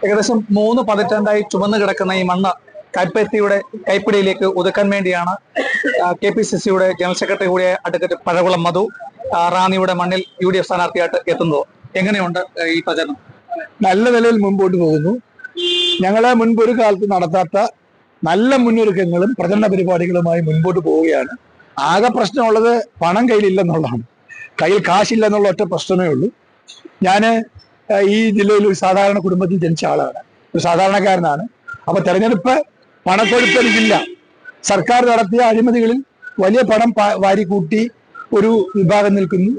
ഏകദേശം 3 പതിറ്റാണ്ടായി ചുമന്നു കിടക്കുന്ന ഈ മണ്ണ് കൈപ്പത്തിയുടെ കൈപ്പിടിയിലേക്ക് ഒതുക്കാൻ വേണ്ടിയാണ് KPCCയുടെ ജനറൽ സെക്രട്ടറി കൂടിയ അഡ്വക്കേറ്റ് പഴകുളം മധു റാന്നിയുടെ മണ്ണിൽ UDF സ്ഥാനാർത്ഥിയായിട്ട് എത്തുന്നത്. എങ്ങനെയുണ്ട് ഈ പ്രചരണം? നല്ല നിലയിൽ മുൻപോട്ട് പോകുന്നു. ഞങ്ങളെ മുൻപൊരു കാലത്ത് നടത്താത്ത നല്ല മുന്നൊരുക്കങ്ങളും പ്രചരണ പരിപാടികളുമായി മുൻപോട്ട് പോവുകയാണ്. ആകെ പ്രശ്നമുള്ളത് പണം കയ്യിലില്ലെന്നുള്ളതാണ്. കയ്യിൽ കാശില്ലെന്നുള്ള ഒറ്റ പ്രശ്നമേ ഉള്ളൂ. ഞാൻ ഈ ജില്ലയിൽ ഒരു സാധാരണ കുടുംബത്തിൽ ജനിച്ച ആളാണ്, ഒരു സാധാരണക്കാരനാണ്. അപ്പൊ തെരഞ്ഞെടുപ്പ് പണക്കൊഴുപ്പെനിക്കില്ല. സർക്കാർ നടത്തിയ അഴിമതികളിൽ വലിയ പണം വാരിക്കൂട്ടി ഒരു വിഭാഗം നിൽക്കുന്നു,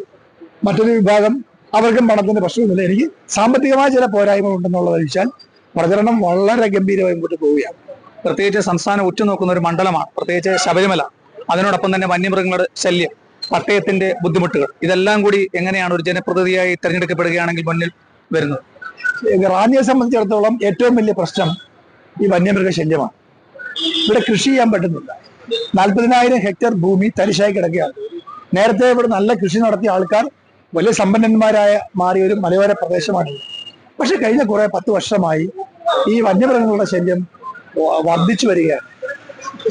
മറ്റൊരു വിഭാഗം അവർക്കും പണത്തിന്റെ പ്രശ്നമൊന്നുമില്ല. എനിക്ക് സാമ്പത്തികമായ ചില പോരായ്മ ഉണ്ടെന്നുള്ളത് വെച്ചാൽ പ്രചരണം വളരെ ഗംഭീരമായി മുമ്പോട്ട് പോവുകയാണ്. പ്രത്യേകിച്ച് സംസ്ഥാനം ഉറ്റുനോക്കുന്ന ഒരു മണ്ഡലമാണ്, പ്രത്യേകിച്ച് ശബരിമല. അതിനോടൊപ്പം തന്നെ വന്യമൃഗങ്ങളുടെ ശല്യം, പട്ടയത്തിന്റെ ബുദ്ധിമുട്ടുകൾ, ഇതെല്ലാം കൂടി എങ്ങനെയാണ് ഒരു ജനപ്രതിനിധിയായി തെരഞ്ഞെടുക്കപ്പെടുകയാണെങ്കിൽ മുന്നിൽ വരുന്നത്? റാന്നിയെ സംബന്ധിച്ചിടത്തോളം ഏറ്റവും വലിയ പ്രശ്നം ഈ വന്യമൃഗ ശല്യമാണ്. ഇവിടെ കൃഷി ചെയ്യാൻ പറ്റുന്നില്ല. 40,000 ഹെക്ടർ ഭൂമി തരിശായി കിടക്കുകയാണ്. നേരത്തെ ഇവിടെ നല്ല കൃഷി നടത്തിയ ആൾക്കാർ വലിയ സമ്പന്നന്മാരായ മാറിയ ഒരു മലയോര പ്രദേശമാണ്. പക്ഷെ കഴിഞ്ഞ 10 വർഷമായി ഈ വന്യമൃഗങ്ങളുടെ ശല്യം വർദ്ധിച്ചു വരികയാണ്.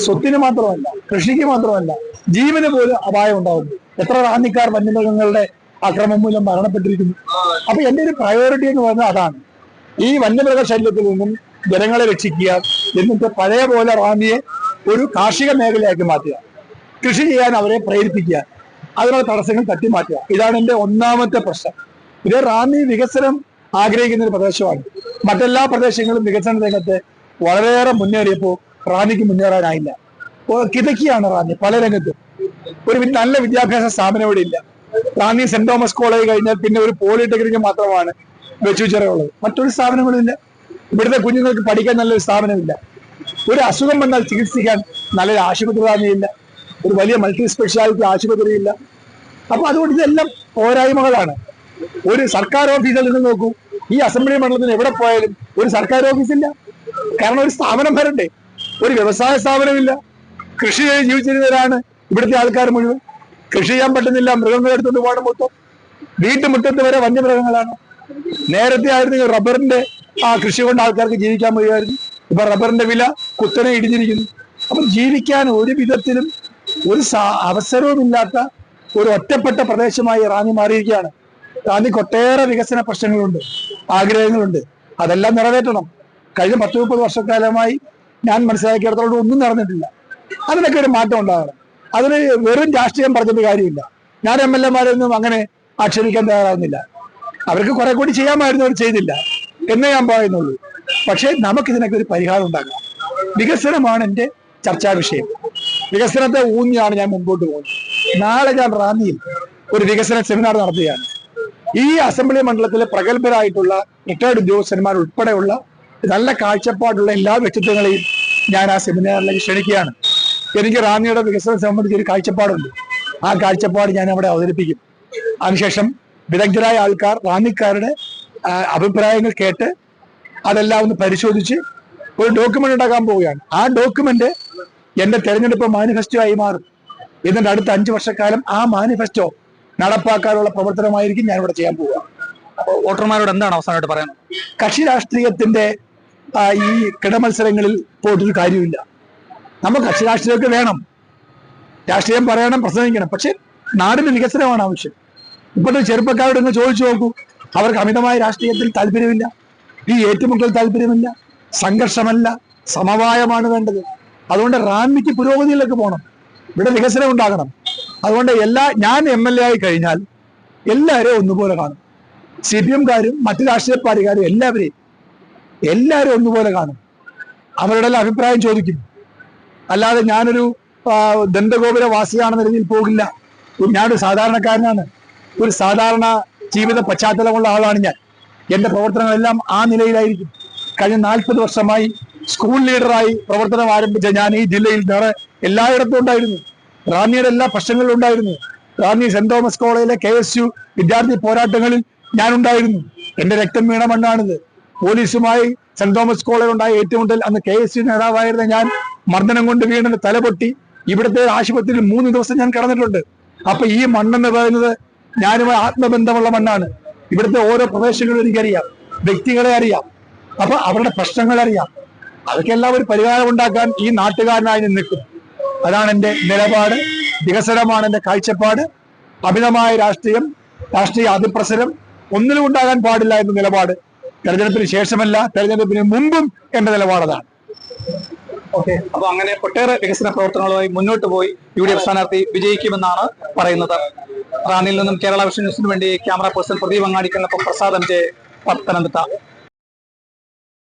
സ്വത്തിന് മാത്രമല്ല, കൃഷിക്ക് മാത്രമല്ല, ജീവന് പോലും അപായം ഉണ്ടാകുന്നു. എത്ര റാന്നിക്കാർ വന്യമൃഗങ്ങളുടെ ആക്രമണം മൂലം മരണപ്പെട്ടിരിക്കുന്നു. അപ്പൊ എന്റെ ഒരു പ്രയോറിറ്റി എന്ന് പറയുന്നത് അതാണ്. ഈ വന്യമൃഗ ശല്യത്തിൽ നിന്നും ജനങ്ങളെ രക്ഷിക്കുക, എന്നിട്ട് പഴയ പോലെ റാന്നിയെ ഒരു കാർഷിക മേഖലയാക്കി മാറ്റുക, കൃഷി ചെയ്യാൻ അവരെ പ്രേരിപ്പിക്കുക, അതിനുള്ള തടസ്സങ്ങൾ തട്ടിമാറ്റുക. ഇതാണ് എന്റെ ഒന്നാമത്തെ പ്രശ്നം. ഇത് റാന്നി വികസനം ആഗ്രഹിക്കുന്ന ഒരു പ്രദേശമാണ്. മറ്റെല്ലാ പ്രദേശങ്ങളും വികസന രംഗത്ത് വളരെയേറെ മുന്നേറിയപ്പോൾ റാന്നിക്ക് മുന്നേറാനായില്ല. കിതക്കിയാണ് റാന്നി പല രംഗത്തും. ഒരു നല്ല വിദ്യാഭ്യാസ സ്ഥാപനം ഇവിടെ ഇല്ല. റാന്നി സെന്റ് തോമസ് കോളേജ് കഴിഞ്ഞാൽ പിന്നെ ഒരു പോളിടെക്നിക്ക് മാത്രമാണ് വെച്ചുചിറയുള്ളത്. മറ്റൊരു സ്ഥാപനങ്ങളില്ല. ഇവിടുത്തെ കുഞ്ഞുങ്ങൾക്ക് പഠിക്കാൻ നല്ലൊരു സ്ഥാപനമില്ല. ഒരു അസുഖം വന്നാൽ ചികിത്സിക്കാൻ നല്ലൊരു ആശുപത്രി റാന്നിയില്ല. ഒരു വലിയ മൾട്ടി സ്പെഷ്യാലിറ്റി ആശുപത്രി ഇല്ല. അപ്പൊ അതുകൊണ്ട് ഇതെല്ലാം പോരായ്മകളാണ്. ഒരു സർക്കാർ ഓഫീസിൽ നിന്ന് നോക്കൂ, ഈ അസംബ്ലി മണ്ഡലത്തിന് എവിടെ പോയാലും ഒരു സർക്കാർ ഓഫീസില്ല. കാരണം ഒരു സ്ഥാപനം വരണ്ടേ. ഒരു വ്യവസായ സ്ഥാപനമില്ല. കൃഷി ജീവിച്ചിരുന്നവരാണ് ഇവിടുത്തെ ആൾക്കാർ മുഴുവൻ. കൃഷി ചെയ്യാൻ പറ്റുന്നില്ല. മൃഗങ്ങൾ എടുത്തുകൊണ്ട് പോകണം. മൊത്തം വീട്ടുമുറ്റത്ത് വരെ വന്യമൃഗങ്ങളാണ്. നേരത്തെ ആയിരുന്നെങ്കിൽ റബ്ബറിന്റെ കൃഷി കൊണ്ട് ആൾക്കാർക്ക് ജീവിക്കാൻ കഴിയുമായിരുന്നു. ഇപ്പൊ റബ്ബറിന്റെ വില കുത്തനെ ഇടിഞ്ഞിരിക്കുന്നു. അപ്പം ജീവിക്കാൻ ഒരു വിധത്തിലും ഒരു അവസരവുമില്ലാത്ത ഒരു ഒറ്റപ്പെട്ട പ്രദേശമായി റാന്നി മാറിയിരിക്കുകയാണ്. റാന്നിക്ക് ഒട്ടേറെ വികസന പ്രശ്നങ്ങളുണ്ട്, ആഗ്രഹങ്ങളുണ്ട്. അതെല്ലാം നിറവേറ്റണം. കഴിഞ്ഞ 10-30 വർഷക്കാലമായി ഞാൻ മനസ്സിലാക്കിയിടത്തോളം ഒന്നും നടന്നിട്ടില്ല. അതിനൊക്കെ ഒരു മാറ്റം ഉണ്ടാകണം. അതിന് വെറും രാഷ്ട്രീയം പറഞ്ഞിട്ട് കാര്യമില്ല. ഞാൻ MLA-മാരൊന്നും അങ്ങനെ ആക്ഷേപിക്കാൻ തയ്യാറാവുന്നില്ല. അവർക്ക് കുറെ കൂടി ചെയ്യാമായിരുന്നു, അവർ ചെയ്തില്ല എന്നേ ഞാൻ പറയുന്നുള്ളൂ. പക്ഷേ നമുക്കിതിനൊക്കെ ഒരു പരിഹാരം ഉണ്ടാക്കണം. വികസനമാണ് എൻ്റെ ചർച്ചാ വിഷയം. വികസനത്തെ ഊന്നിയാണ് ഞാൻ മുമ്പോട്ട് പോകുന്നത്. നാളെ ഞാൻ റാന്നിയിൽ ഒരു വികസന സെമിനാർ നടത്തുകയാണ്. ഈ അസംബ്ലി മണ്ഡലത്തിലെ പ്രഗത്ഭരായിട്ടുള്ള റിട്ടയർഡ് ഉദ്യോഗസ്ഥന്മാർ ഉൾപ്പെടെയുള്ള നല്ല കാഴ്ചപ്പാടുള്ള എല്ലാ വ്യക്തിത്വങ്ങളെയും ഞാൻ ആ സെമിനാറിലേക്ക് ക്ഷണിക്കുകയാണ്. എനിക്ക് റാന്നിയുടെ വികസനം സംബന്ധിച്ച് ഒരു കാഴ്ചപ്പാടുണ്ട്. ആ കാഴ്ചപ്പാട് ഞാൻ അവിടെ അവതരിപ്പിക്കും. അതിനുശേഷം വിദഗ്ധരായ ആൾക്കാർ റാന്നിക്കാരുടെ അഭിപ്രായങ്ങൾ കേട്ട് അതെല്ലാം ഒന്ന് പരിശോധിച്ച് ഒരു ഡോക്യുമെന്റ് ഉണ്ടാക്കാൻ പോവുകയാണ്. ആ ഡോക്യുമെന്റ് എന്റെ തെരഞ്ഞെടുപ്പ് മാനിഫെസ്റ്റോ ആയി മാറും. എന്നിട്ട് അടുത്ത 5 വർഷക്കാലം ആ മാനിഫെസ്റ്റോ നടപ്പാക്കാനുള്ള പ്രവർത്തനമായിരിക്കും ഞാൻ ഇവിടെ ചെയ്യാൻ പോവുക. അപ്പോൾ വോട്ടർമാരോട് എന്താണ് അവസാനമായിട്ട് പറയാൻ? കക്ഷി രാഷ്ട്രീയത്തിന്റെ ഈ കിടമത്സരങ്ങളിൽ പോയിട്ടൊരു കാര്യമില്ല. നമുക്ക് കക്ഷി രാഷ്ട്രീയമൊക്കെ വേണം, രാഷ്ട്രീയം പറയണം, പ്രസംഗിക്കണം. പക്ഷെ നാടിന് വികസനമാണ് ആവശ്യം. ഇപ്പോഴത്തെ ചെറുപ്പക്കാരോട് ഒന്ന് ചോദിച്ചു നോക്കൂ, അവർക്ക് അമിതമായ രാഷ്ട്രീയത്തിൽ താല്പര്യമില്ല, ഈ ഏറ്റുമുട്ടൽ താല്പര്യമില്ല, സംഘർഷമല്ല, സമവായമാണ് വേണ്ടത്. അതുകൊണ്ട് റാന്നിക്ക് പുരോഗതിയിലേക്ക് പോകണം, ഇവിടെ വികസനം ഉണ്ടാകണം. അതുകൊണ്ട് ഞാൻ MLA ആയി കഴിഞ്ഞാൽ എല്ലാവരെയും ഒന്നുപോലെ കാണും. CPM-കാരും മറ്റു രാഷ്ട്രീയ പാർട്ടിക്കാരും എല്ലാവരും ഒന്നുപോലെ കാണും. അവരുടെ എല്ലാം അഭിപ്രായം ചോദിക്കും. അല്ലാതെ ഞാനൊരു ദന്തഗോപുര വാസിയാണെന്ന രീതിയിൽ പോകില്ല. ഞാനൊരു സാധാരണക്കാരനാണ്, ഒരു സാധാരണ ജീവിത പശ്ചാത്തലമുള്ള ആളാണ് ഞാൻ. എന്റെ പ്രവർത്തനങ്ങളെല്ലാം ആ നിലയിലായിരിക്കും. കഴിഞ്ഞ 40 വർഷമായി സ്കൂൾ ലീഡറായി പ്രവർത്തനം ആരംഭിച്ച ഞാൻ ഈ ജില്ലയിൽ വേറെ എല്ലായിടത്തും ഉണ്ടായിരുന്നു. റാന്നിയുടെ എല്ലാ പ്രശ്നങ്ങളിലും ഉണ്ടായിരുന്നു. റാന്നി സെന്റ് തോമസ് കോളേജിലെ KSU വിദ്യാർത്ഥി പോരാട്ടങ്ങളിൽ ഞാനുണ്ടായിരുന്നു. എന്റെ രക്തം വീണ മണ്ണാണിത്. പോലീസുമായി സെന്റ് തോമസ് കോളേജിൽ ഉണ്ടായ ഏറ്റുമുട്ടൽ അന്ന് KSU നേതാവായിരുന്ന ഞാൻ മർദ്ദനം കൊണ്ട് വീണത് തലപൊട്ടി ഇവിടുത്തെ ആശുപത്രിയിൽ 3 ദിവസം ഞാൻ കിടന്നിട്ടുണ്ട്. അപ്പൊ ഈ മണ്ണെന്ന് പറയുന്നത് ഞാനുമായി ആത്മബന്ധമുള്ള മണ്ണാണ്. ഇവിടുത്തെ ഓരോ പ്രദേശങ്ങളും എനിക്കറിയാം, വ്യക്തികളെ അറിയാം. അപ്പൊ അവരുടെ പ്രശ്നങ്ങൾ അറിയാം. അതൊക്കെല്ലാം ഒരു പരിഹാരം ഉണ്ടാക്കാൻ ഈ നാട്ടുകാരനായി നിൽക്കും. അതാണ് എന്റെ നിലപാട്. വികസനമാണ് എന്റെ കാഴ്ചപ്പാട്. അമിതമായ രാഷ്ട്രീയ അതിപ്രസരം ഒന്നിനും ഉണ്ടാകാൻ പാടില്ല എന്ന നിലപാട് തെരഞ്ഞെടുപ്പിന് ശേഷമല്ല, തെരഞ്ഞെടുപ്പിന് മുമ്പും എന്റെ നിലപാടതാണ്. ഓക്കെ, അപ്പൊ അങ്ങനെ ഒട്ടേറെ വികസന പ്രവർത്തനങ്ങളുമായി മുന്നോട്ട് പോയി UDF സ്ഥാനാർത്ഥി വിജയിക്കുമെന്നാണ് പറയുന്നത്. റാന്നിയിൽ നിന്നും കേരള വിഷൻ ന്യൂസിന് വേണ്ടി ക്യാമറ പേഴ്സൺ പ്രദീപ് അങ്ങാടിക്കലിനൊപ്പം പ്രസാദ് MJ, പത്തനംതിട്ട.